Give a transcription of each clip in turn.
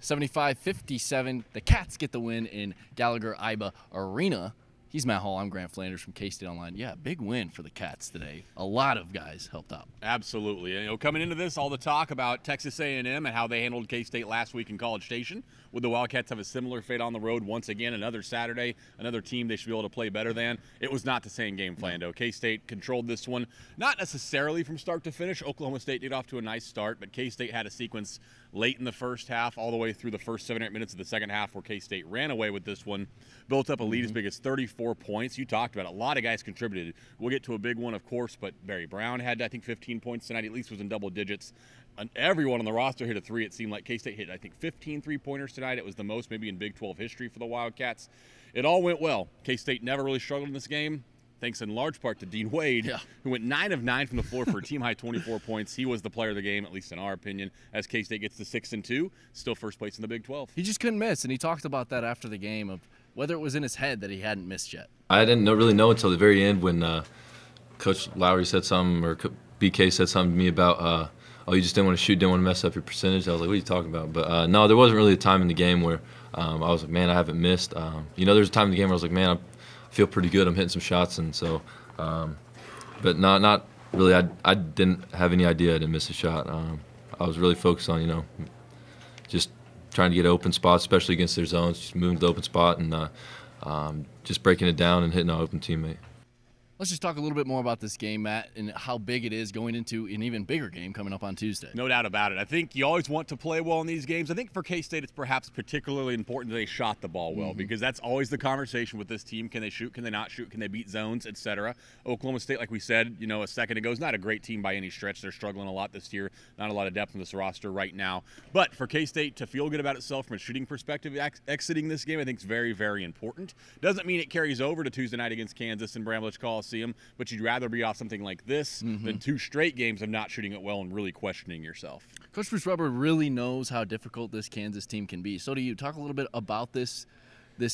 75-57. The Cats get the win in Gallagher-Iba Arena. He's Matt Hall. I'm Grant Flanders from K-State Online. Yeah, big win for the Cats today. A lot of guys helped out. Absolutely. You know, coming into this, all the talk about Texas A&M and how they handled K-State last week in College Station. Would the Wildcats have a similar fate on the road once again? Another Saturday, another team they should be able to play better than. It was not the same game, Flando. K-State controlled this one, not necessarily from start to finish. Oklahoma State did off to a nice start, but K-State had a sequence late in the first half, all the way through the first 7 or 8 minutes of the second half, where K-State ran away with this one, built up a lead as big as 34 points. You talked about it. A lot of guys contributed. We'll get to a big one, of course, but Barry Brown had, I think, 15 points tonight. At least was in double digits. And everyone on the roster hit a three. It seemed like K-State hit, I think, 15 three-pointers tonight. It was the most maybe in Big 12 history for the Wildcats. It all went well. K-State never really struggled in this game, thanks in large part to Dean Wade, who went 9 of 9 from the floor for a team-high 24 points. He was the player of the game, at least in our opinion, as K-State gets to 6-2, still first place in the Big 12. He just couldn't miss, and he talked about that after the game, of whether it was in his head that he hadn't missed yet. I didn't really know until the very end when Coach Lowry said something, or BK said something to me about, oh, you just didn't want to shoot, didn't want to mess up your percentage. I was like, what are you talking about? But no, there wasn't really a time in the game where I was like, man, I haven't missed. You know, there's a time in the game where I was like, man, I feel pretty good. I'm hitting some shots, and so, but not really. I didn't have any idea I didn't miss a shot. I was really focused on, you know, just trying to get open spots, especially against their zones, just moving to the open spot and just breaking it down and hitting an open teammate. Let's just talk a little bit more about this game, Matt, and how big it is going into an even bigger game coming up on Tuesday. No doubt about it. I think you always want to play well in these games. I think for K-State it's perhaps particularly important that they shot the ball well, because that's always the conversation with this team. Can they shoot? Can they not shoot? Can they beat zones, etc.? Oklahoma State, like we said, you know, a second ago, is not a great team by any stretch. They're struggling a lot this year. Not a lot of depth in this roster right now. But for K-State to feel good about itself from a shooting perspective, exiting this game, I think is very, very important. Doesn't mean it carries over to Tuesday night against Kansas in Bramlage Coliseum, but you'd rather be off something like this than 2 straight games of not shooting it well and really questioning yourself. Coach Bruce Weber really knows how difficult this Kansas team can be. So do you. Talk a little bit about this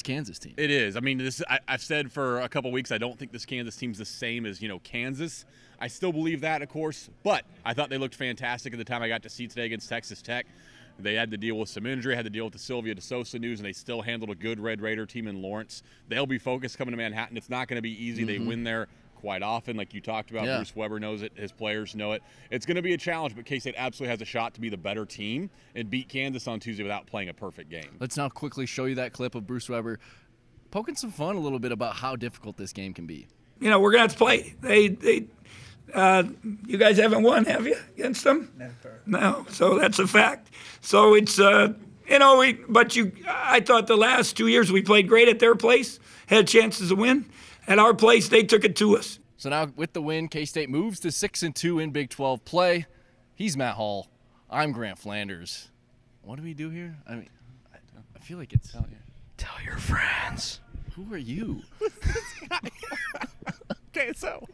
Kansas team. It is. I mean, I've said for a couple weeks I don't think this Kansas team's the same as, you know, Kansas. I still believe that, of course, but I thought they looked fantastic at the time I got to see today against Texas Tech. They had to deal with some injury, had to deal with the Sylvia DeSosa news, and they still handled a good Red Raider team in Lawrence. They'll be focused coming to Manhattan. It's not going to be easy. They win there quite often, like you talked about. Bruce Weber knows it. His players know it. It's going to be a challenge, but K-State absolutely has a shot to be the better team and beat Kansas on Tuesday without playing a perfect game. Let's now quickly show you that clip of Bruce Weber poking some fun a little bit about how difficult this game can be. You know, we're going to have to play. You guys haven't won, have you, against them? Never. No, so that's a fact. So it's, you know, I thought the last 2 years we played great at their place, had chances to win. At our place, they took it to us. So now with the win, K-State moves to 6-2 in Big 12 play. He's Matt Hall. I'm Grant Flanders. What do we do here? I mean, I feel like it's... Tell your friends. Who are you? Okay, so...